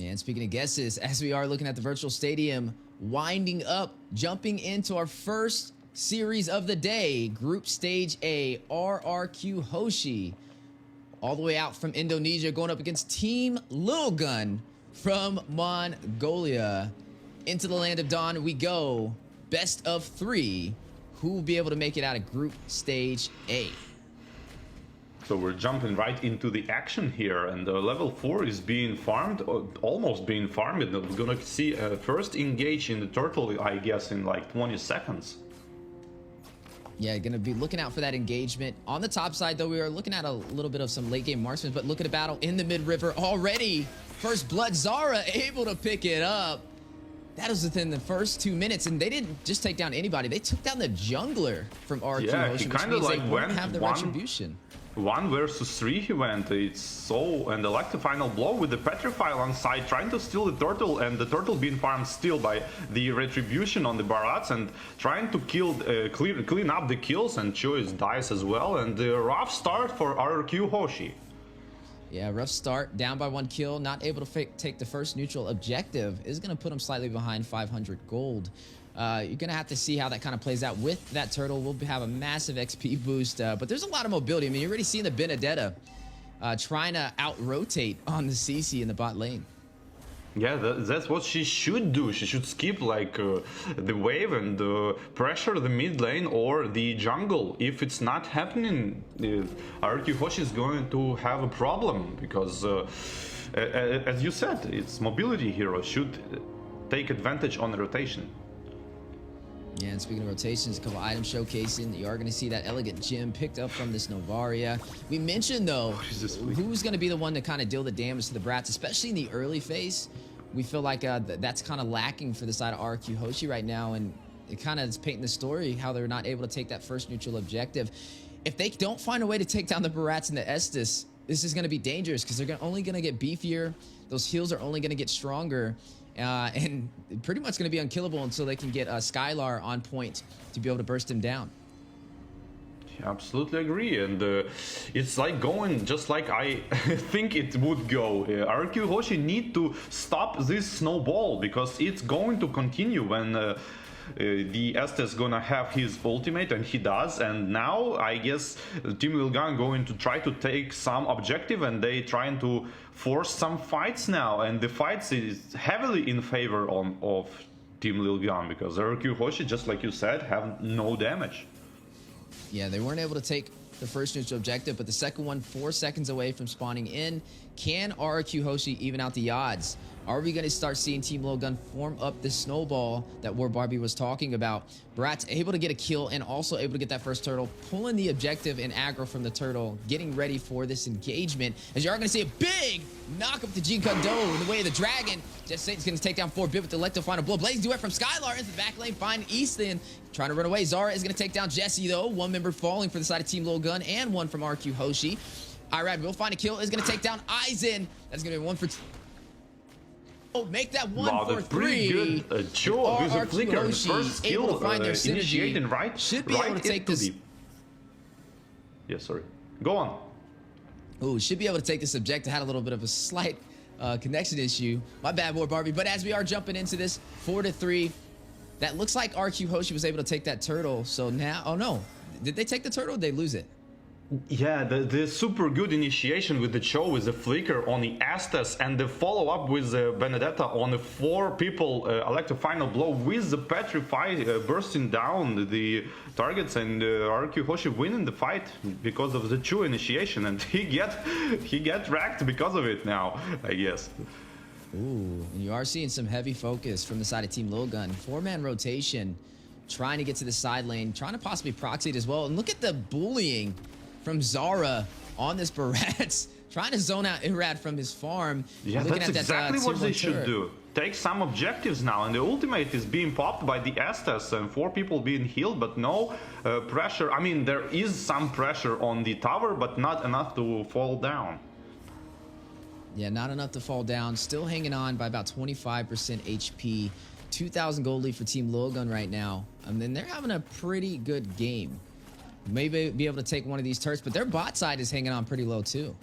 And speaking of guesses, as we are looking at the virtual stadium, winding up, jumping into our first series of the day, Group Stage A, rrqhoshi, all the way out from Indonesia, going up against Team Lilgun from Mongolia. Into the land of dawn we go. Best of 3. Who will be able to make it out of Group Stage A? So we're jumping right into the action here, and level 4 is being farmed, almost being farmed. And we're gonna see first engage in the turtle, I guess, in like 20 seconds. Yeah, gonna be looking out for that engagement. On the top side, though, we are looking at a little bit of some late game marksmen, but look at a battle in the mid-river already. First blood, Zara able to pick it up. That was within the first 2 minutes, and they didn't just take down anybody. They took down the jungler from rrqhoshi, yeah, he kind of like went have the retribution. 1 versus 3 he went. It's so, and like the final blow with the petrify on side, trying to steal the turtle, and the turtle being farmed still by the retribution on the barats, and trying to kill, clean up the kills, and Choice dies as well. And the rough start for rrqhoshi. Yeah, rough start, down by 1 kill, not able to take the first neutral objective. Is going to put him slightly behind 500 gold. You're going to have to see how that kind of plays out with that turtle. We'll have a massive XP boost, but there's a lot of mobility. I mean, you're already seeing the Benedetta trying to out-rotate on the CC in the bot lane. Yeah, that's what she should do. She should skip like the wave and pressure the mid lane or the jungle. If it's not happening, rrqhoshi is going to have a problem because, as you said, it's mobility hero should take advantage on the rotation. Yeah, and speaking of rotations, a couple items showcasing. You are going to see that elegant gem picked up from this Novaria. We mentioned, though, who's going to be the one to kind of deal the damage to the brats, especially in the early phase. We feel like that's kind of lacking for the side of rrqhoshi right now, and it kind of is painting the story how they're not able to take that first neutral objective. If they don't find a way to take down the barats and the Estus, this is going to be dangerous because they're only going to get beefier. Those heals are only going to get stronger. And pretty much going to be unkillable until they can get Skylar on point to be able to burst him down. Yeah, absolutely agree, and it's like going just like I think it would go. rrqhoshi need to stop this snowball because it's going to continue when the Estes gonna have his ultimate, and he does. And now I guess Team Lilgun going to try to take some objective, and they trying to force some fights now, and the fights is heavily in favor of Team Lilgun because rrqhoshi, just like you said, have no damage. Yeah, they weren't able to take the first neutral objective, but the second one 4 seconds away from spawning in. Can rrqhoshi even out the odds? Are we going to start seeing Team Lilgun form up this snowball that War Barbie was talking about? Brat's able to get a kill and also able to get that first turtle, pulling the objective and aggro from the turtle, getting ready for this engagement. As you are going to see a big knock up to Jean Kondo in the way of the dragon. Just Satan's going to take down 4-bit with the electro final blow. Blaze duet from Skylar into the back lane, find Easton trying to run away. Zara is going to take down Jesse though. 1 member falling for the side of Team Lilgun and 1 from rrqhoshi. Irad will find a kill, is going to take down Aizen. That's going to be 1 for 2. Oh, make that 1 for 3. Pretty good job with a flicker. First skill able to find their synergy. Initiating right. Should be able to take this. Yeah, sorry. Go on. Oh, should be able to take this objective. Had a little bit of a slight connection issue. My bad, War Barbie. But as we are jumping into this 4-3, that looks like rrqhoshi was able to take that turtle. So now, oh no, did they take the turtle or did they lose it? Yeah, the super good initiation with the Cho with the flicker on the Estes, and the follow-up with the Benedetta on the 4 people electro final blow with the petrify bursting down the targets, and rrqhoshi winning the fight because of the Cho initiation, and he get wrecked because of it now, I guess. Ooh, and you are seeing some heavy focus from the side of Team Lilgun. 4-man rotation, trying to get to the side lane, trying to possibly proxy it as well. And look at the bullying from Zara on this Barats, trying to zone out Irad from his farm. Yeah, that's exactly what they should do. Take some objectives now, and the ultimate is being popped by the Estes and 4 people being healed, but no pressure. I mean, there is some pressure on the tower, but not enough to fall down. Yeah, not enough to fall down. Still hanging on by about 25% HP. 2,000 gold lead for Team Lilgun right now. I mean, they're having a pretty good game. Maybe be able to take one of these turrets, but their bot side is hanging on pretty low too.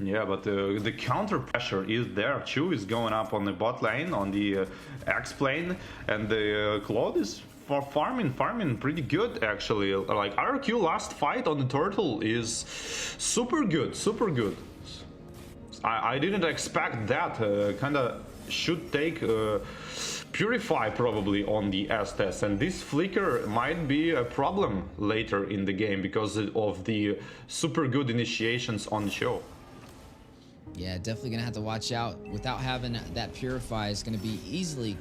Yeah, but the counter pressure is there. Chu is going up on the bot lane, on the X plane, and the Claude is for farming pretty good actually. Like RQ last fight on the turtle is super good, super good. I didn't expect that. Kinda should take Purify probably on the Estes, and this flicker might be a problem later in the game because of the super good initiations on the show. Yeah, definitely gonna have to watch out. Without having that Purify, is gonna be easily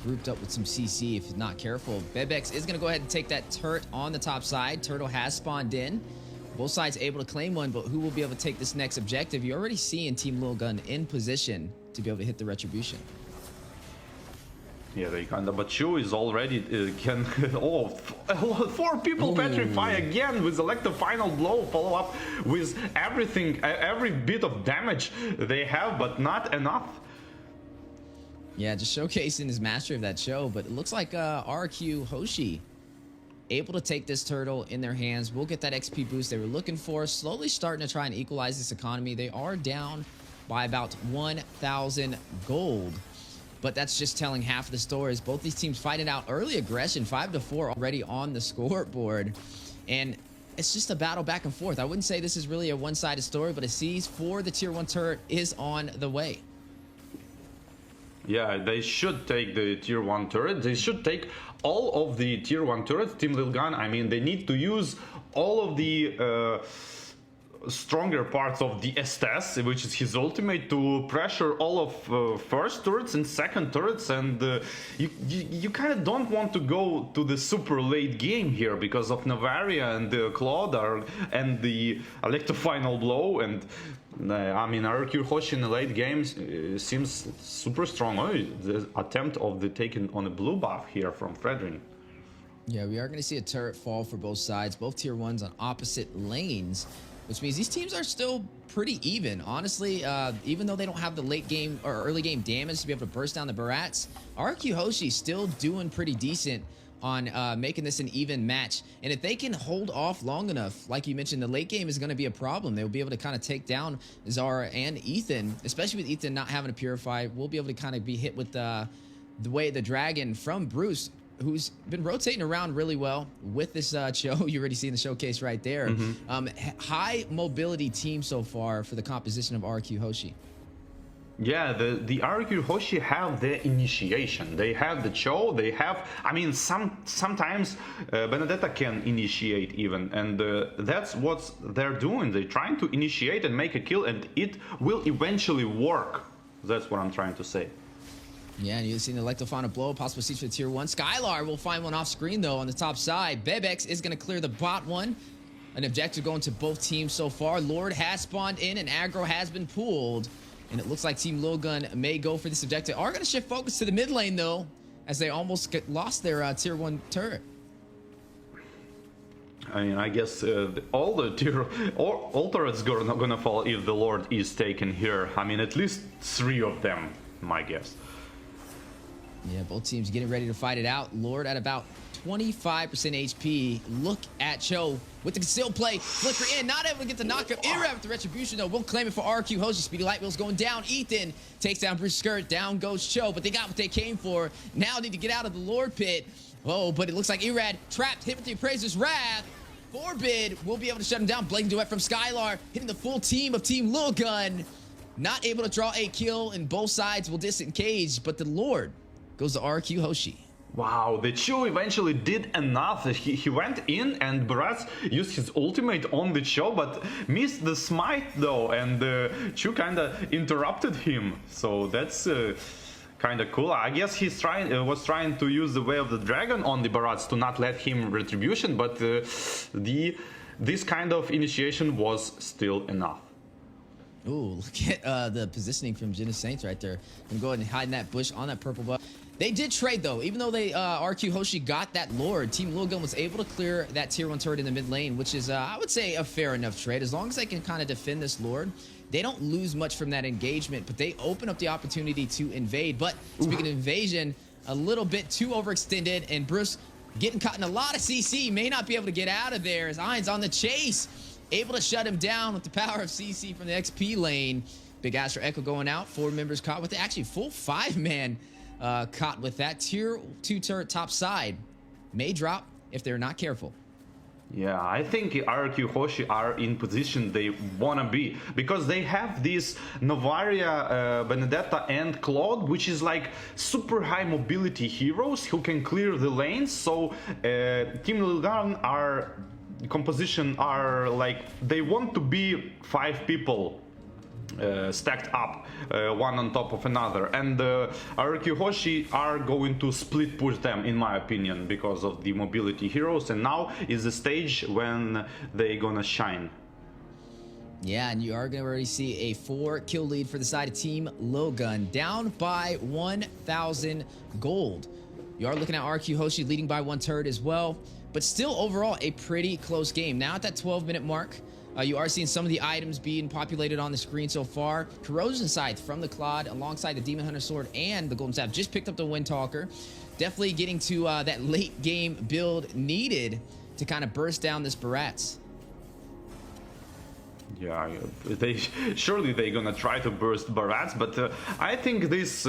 grouped up with some CC if not careful. Bebex is gonna go ahead and take that turret on the top side. Turtle has spawned in. Both sides able to claim one, but who will be able to take this next objective? You're already seeing Team Lilgun in position to be able to hit the retribution. Yeah, they kinda, but Chu is already can. Oh, 4 people petrify again with select the final blow, follow up with everything, every bit of damage they have, but not enough. Yeah, just showcasing his mastery of that show, but it looks like rrqhoshi able to take this turtle in their hands. We'll get that XP boost they were looking for. Slowly starting to try and equalize this economy. They are down by about 1,000 gold. But that's just telling half of the stories. Both these teams fighting out early aggression, 5-4 already on the scoreboard. And it's just a battle back and forth. I wouldn't say this is really a one-sided story, but a seize for the tier 1 turret is on the way. Yeah, they should take the tier 1 turret. They should take all of the tier 1 turrets. Team Lilgun, I mean, they need to use all of the stronger parts of the Estes, which is his ultimate, to pressure all of first turrets and second turrets, and you kind of don't want to go to the super late game here because of Navaria and Claude and the Electro final blow, and I mean rrqhoshi in the late games seems super strong. Oh, the attempt of the taking on a blue buff here from Fredrin. Yeah, we are going to see a turret fall for both sides, both tier 1s on opposite lanes, which means these teams are still pretty even. Honestly, even though they don't have the late game or early game damage to be able to burst down the Barats, rrqhoshi still doing pretty decent on making this an even match. And if they can hold off long enough, like you mentioned, the late game is going to be a problem. They'll be able to kind of take down Zara and Ethan, especially with Ethan not having a Purify. We'll be able to kind of be hit with the way the Dragon from Bruce, who's been rotating around really well with this show. You already seen the showcase right there. High mobility team so far for the composition of rrqhoshi. Yeah, the rrqhoshi have the initiation. They have the show. They have. I mean, sometimes Benedetta can initiate even, and that's what they're doing. They're trying to initiate and make a kill, and it will eventually work. That's what I'm trying to say. Yeah, and you've seen the Electrofauna blow, possible siege for tier 1. Skylar will find one off screen, though, on the top side. Bebex is going to clear the bot one. An objective going to both teams so far. Lord has spawned in, and aggro has been pulled. And it looks like Team Lilgun may go for this objective. Are going to shift focus to the mid lane, though, as they almost lost their tier 1 turret. I mean, I guess all turrets gonna fall if the Lord is taken here. I mean, at least 3 of them, my guess. Yeah, both teams getting ready to fight it out. Lord at about 25% HP. Look at Cho with the concealed play. Flicker in, not able to get the knockup. Irab with the retribution, though. Will claim it for rrqhoshi. Speedy Light Wheel's going down. Ethan takes down Bruce Skirt. Down goes Cho, but they got what they came for. Now need to get out of the Lord pit. Oh, but it looks like Irad trapped, hit with the Appraiser's Wrath. Forbid will be able to shut him down. Blazing Duet from Skylar, hitting the full team of Team Lilgun. Not able to draw a kill, and both sides will disengage, but the Lord goes to rrqhoshi. Wow, the Chu eventually did enough. He went in and Barats used his ultimate on the Chu, but missed the smite though, and Chu kinda interrupted him. So that's kinda cool. I guess he's was trying to use the Way of the Dragon on the Barats to not let him retribution, but this kind of initiation was still enough. Ooh, look at the positioning from Genesis Saints right there. And go ahead and hide in that bush on that purple buff. They did trade, though. Even though they rrqhoshi got that Lord, Team Lilgun was able to clear that tier 1 turret in the mid lane, which is, I would say, a fair enough trade. As long as they can kind of defend this Lord, they don't lose much from that engagement, but they open up the opportunity to invade. But speaking of invasion, a little bit too overextended, and Bruce getting caught in a lot of CC, may not be able to get out of there as Iron's on the chase. able to shut him down with the power of CC from the XP lane. Big Astro Echo going out. 4 members caught with it. Actually, full 5-man caught with that. Tier 2 turret top side may drop if they're not careful. Yeah, I think rrqhoshi are in position they wanna be, because they have this Novaria, Benedetta and Claude, which is like super high mobility heroes who can clear the lanes. So Team Lilgun are composition are like they want to be 5 people stacked up, one on top of another, and rrqhoshi are going to split push them, in my opinion, because of the mobility heroes, and now is the stage when they gonna shine. Yeah, and you are going to already see a 4-kill lead for the side of Team Lilgun, down by 1,000 gold. You are looking at rrqhoshi leading by 1 turret as well, but still overall a pretty close game. Now at that 12-minute mark, you are seeing some of the items being populated on the screen so far. Corrosion Scythe from the Claude alongside the Demon Hunter Sword and the Golden Staff. Just picked up the Windtalker. Definitely getting to that late game build needed to kind of burst down this Barats. Yeah, surely they're gonna try to burst Barats, but I think this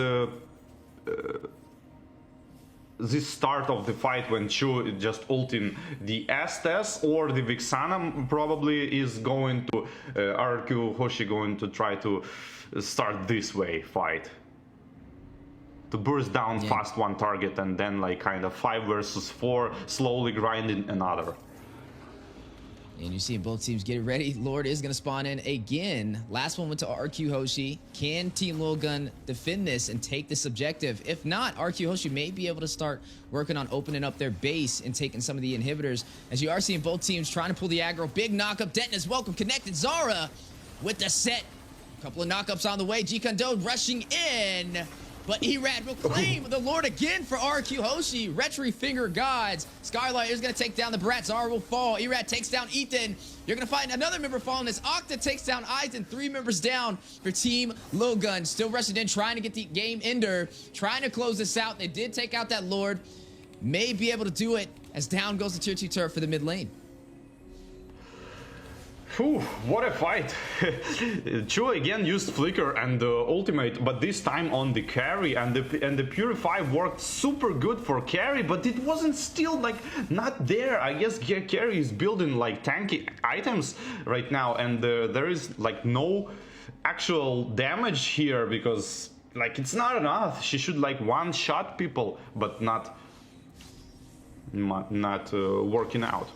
start of the fight when Chu just ulting the Estes or the Vixana probably is going to rrqhoshi going to try to start this way fight to burst down fast one target and then like kind of 5 versus 4 slowly grinding another. And you're seeing both teams get ready. Lord is going to spawn in again. Last one went to rrqhoshi. Can Team Lilgun defend this and take this objective? If not, rrqhoshi may be able to start working on opening up their base and taking some of the inhibitors. As you are seeing both teams trying to pull the aggro. Big knockup. Denton is welcome. Connected. Zara with the set. A couple of knockups on the way. G-Kondo rushing in. But Erad will claim the Lord again for rrqhoshi. Retry Finger Gods. Skylight is going to take down the Brat. Zara will fall. Erad takes down Ethan. You're going to find another member falling as Octa takes down Eisen. 3 members down for Team Lilgun. Still rushing in, trying to get the game ender. Trying to close this out. They did take out that Lord. May be able to do it as down goes the tier 2 turret for the mid lane. Whew, what a fight. Chu again used Flicker and Ultimate, but this time on the carry, and the Purify worked super good for carry, but it wasn't still like not there. I guess carry is building like tanky items right now, and there is like no actual damage here because like it's not enough. She should like one-shot people, but not working out.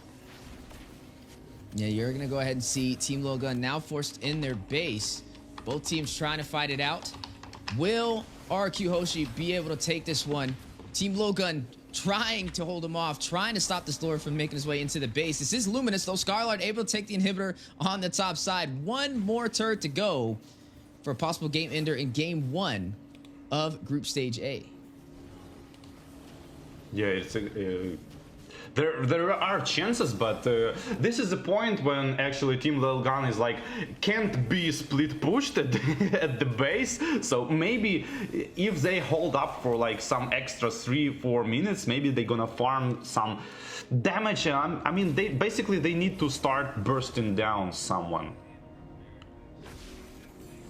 Yeah, you're going to go ahead and see Team Lilgun now forced in their base. Both teams trying to fight it out. Will rrqhoshi be able to take this one? Team Lilgun trying to hold him off, trying to stop this Lord from making his way into the base. This is Luminous, though. Scarlard able to take the inhibitor on the top side. 1 more turret to go for a possible game ender in game 1 of Group Stage A. Yeah, it's there are chances, but this is the point when actually Team Lilgun is like can't be split pushed at, at the base. So maybe if they hold up for like some extra 3-4 minutes, maybe they're gonna farm some damage. I mean, they need to start bursting down someone.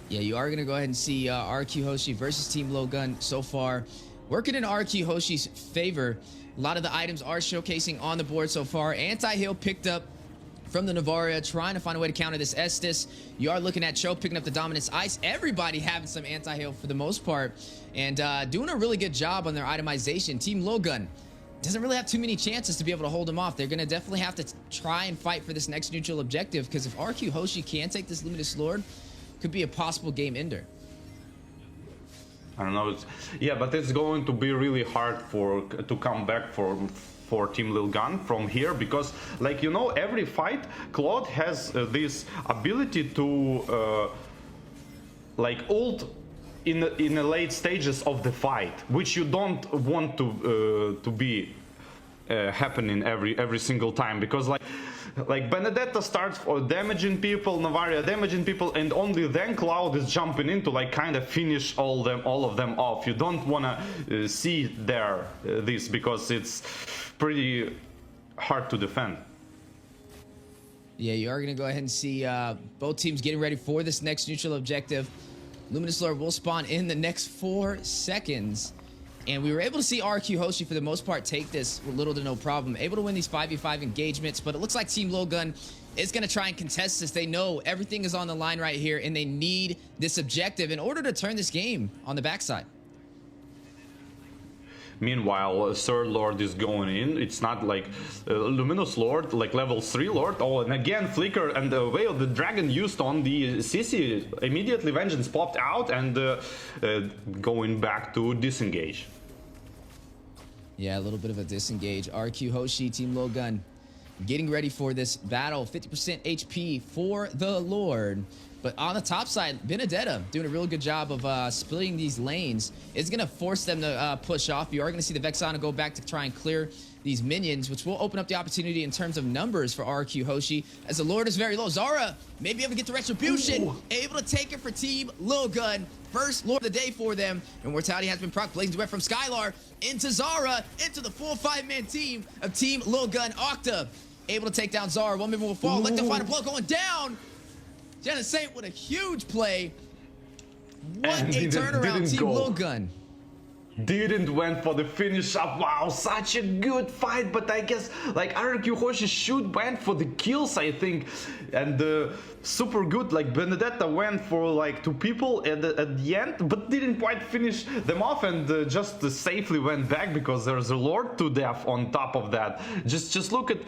Yeah, you are going to go ahead and see rrqhoshi versus Team Lilgun so far. Working in rrqhoshi's favor. A lot of the items are showcasing on the board so far. Anti-heal picked up from the Navaria, trying to find a way to counter this Estes. You are looking at Cho picking up the Dominance Ice. Everybody having some anti-heal for the most part. And doing a really good job on their itemization. Team Lilgun doesn't really have too many chances to be able to hold them off. They're going to definitely have to try and fight for this next neutral objective. Because if rrqhoshi can take this Luminous Lord, could be a possible game ender. I don't know. Yeah, but it's going to be really hard to come back for Team Lilgun from here because, like, you know, every fight Claude has this ability to like ult in the late stages of the fight, which you don't want to be happening every single time, because like Benedetta starts for damaging people, Navaria damaging people, and only then Cloud is jumping in to like kind of finish all of them off. You don't want to see this because it's pretty hard to defend. Yeah, you are going to go ahead and see both teams getting ready for this next neutral objective. Luminous Lord will spawn in the next 4 seconds. And we were able to see rrqhoshi, for the most part, take this with little to no problem. Able to win these 5v5 engagements, but it looks like Team Lilgun is going to try and contest this. They know everything is on the line right here, and they need this objective in order to turn this game on the backside. Meanwhile, Third Lord is going in. It's not like Luminous Lord, like level 3 Lord. Oh, and again, Flicker and the Veil the Dragon used on the CC. Immediately Vengeance popped out and going back to disengage. Yeah, a little bit of a disengage. rrqhoshi, Team Lilgun, getting ready for this battle. 50% HP for the Lord. But on the top side, Benedetta doing a really good job of splitting these lanes. It's going to force them to push off. You are going to see the Vexana go back to try and clear these minions, which will open up the opportunity in terms of numbers for rrqhoshi, as the Lord is very low. Zara may be able to get the Retribution. Ooh. Able to take it for Team Lilgun. First Lord of the day for them. And Mortality has been proc. Blazing Duet from Skylar into Zara, into the full 5-man team of Team Lilgun. Octa able to take down Zara. One member will fall. Let the final blow going down. Genesate with a huge play. What a turnaround, Team Lilgun. Didn't went for the finish up. Wow, such a good fight. But I guess like rrqhoshi should went for the kills, I think, and super good. Like Benedetta went for like 2 people at the end, but didn't quite finish them off, and just safely went back because there's a Lord to death on top of that. Just look at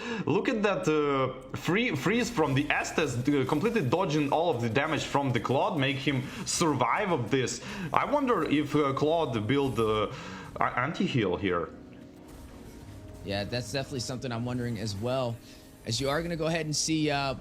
that freeze from the Estes, completely dodging all of the damage from the Claude, make him survive of this. I wonder if Claude build anti-heal here. Yeah, that's definitely something I'm wondering as well, as you are going to go ahead and see a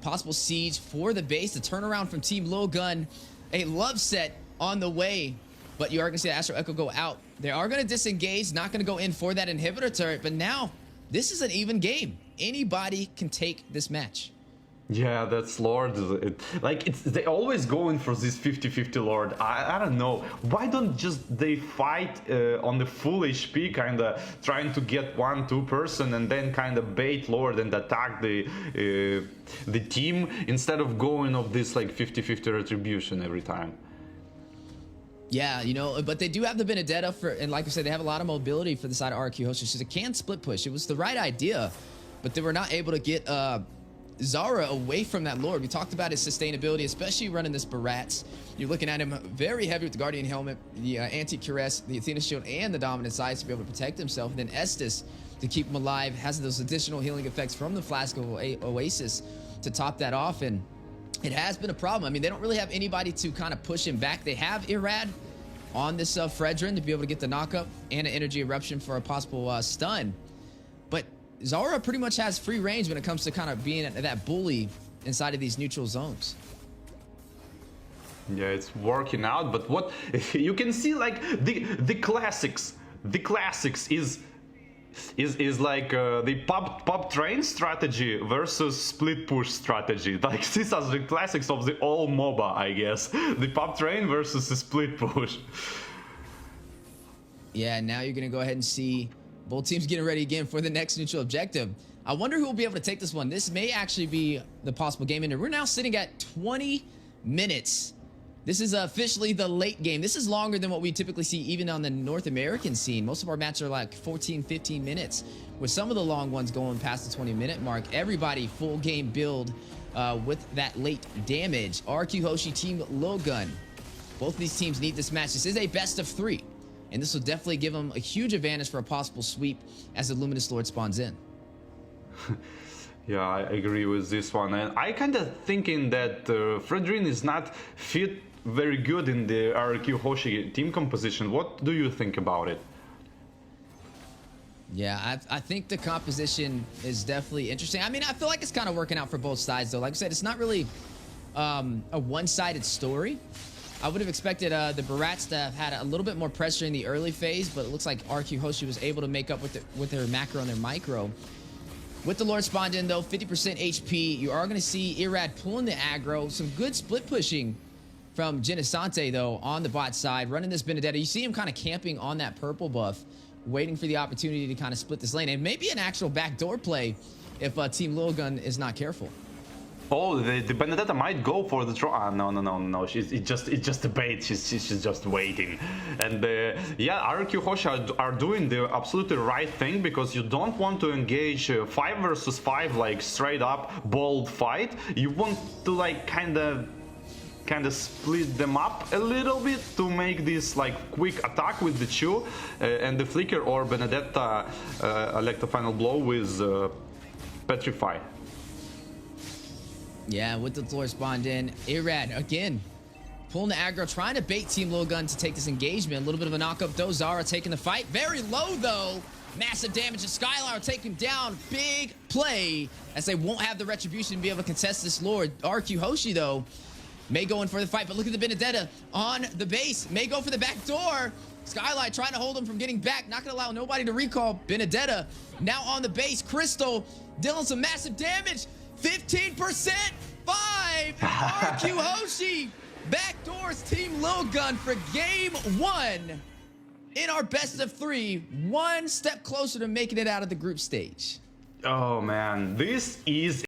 possible siege for the base. The turnaround from Team Lilgun, a love set on the way, but you are going to see the Astro Echo go out. They are going to disengage, not going to go in for that inhibitor turret, but now this is an even game. Anybody can take this match. Yeah, that's Lord. They always go in for this 50-50 Lord. I don't know. Why don't just they fight on the full HP, kind of trying to get 1-2 person and then kind of bait Lord and attack the team, instead of going of this like 50-50 retribution every time. Yeah, you know, but they do have the Benedetta and like I said, they have a lot of mobility for the side of rrqhoshi. So they can split push. It was the right idea, but they were not able to get Zara away from that Lord. We talked about his sustainability, especially running this Barats. You're looking at him very heavy with the Guardian Helmet, the Anti-Cuirass, the Athena Shield, and the Dominant Sides to be able to protect himself. And then Estes to keep him alive, has those additional healing effects from the Flask of Oasis to top that off. And it has been a problem. I mean, they don't really have anybody to kind of push him back. They have Irad on this Fredrin to be able to get the knockup and an Energy Eruption for a possible stun. But Zara pretty much has free range when it comes to kind of being that bully inside of these neutral zones. Yeah, it's working out, but what you can see, like the classics is like the pop train strategy versus split push strategy. Like these are the classics of the all MOBA, I guess. The pop train versus the split push. Yeah, now you're gonna go ahead and see both teams getting ready again for the next neutral objective. I wonder who will be able to take this one. This may actually be the possible game ender. We're now sitting at 20 minutes. This is officially the late game. This is longer than what we typically see even on the North American scene. Most of our matches are like 14, 15 minutes, with some of the long ones going past the 20-minute mark. Everybody full game build with that late damage. rrqhoshi, Team Lilgun. Both of these teams need this match. This is a best of 3. And this will definitely give them a huge advantage for a possible sweep as the Luminous Lord spawns in. Yeah, I agree with this one. And I kind of thinking that Fredrin is not fit very good in the rrqhoshi team composition. What do you think about it? Yeah, I think the composition is definitely interesting. I mean, I feel like it's kind of working out for both sides, though. Like I said, it's not really a one-sided story. I would have expected the Barats to have had a little bit more pressure in the early phase, but it looks like rrqhoshi was able to make up with their macro and their micro. With the Lord spawned in, though, 50% HP, you are going to see Irad pulling the aggro. Some good split pushing from Genesante, though, on the bot side, running this Benedetta. You see him kind of camping on that purple buff, waiting for the opportunity to kind of split this lane. And maybe an actual backdoor play if Team Lilgun is not careful. Oh, the Benedetta might go for the draw. No. It's just a bait. She's just waiting. And yeah, rrqhoshi are doing the absolutely right thing, because you don't want to engage 5 versus 5 like straight up bold fight. You want to like kind of split them up a little bit to make this like quick attack with the Chu and the flicker, or Benedetta elect a final blow with Petrify. Yeah, with the floor spawned in, Irad again pulling the aggro, trying to bait Team Lilgun to take this engagement. A little bit of a knock-up though. Zara taking the fight. Very low though. Massive damage to Skylar, taking down. Big play, as they won't have the retribution to be able to contest this Lord. rrqhoshi though may go in for the fight, but look at the Benedetta on the base. May go for the back door. Skylight trying to hold him from getting back. Not going to allow nobody to recall. Benedetta now on the base. Crystal dealing some massive damage. 15%. 5. rrqhoshi backdoors Team Lilgun for game 1 in our best of 3. One step closer to making it out of the group stage. Oh man, this is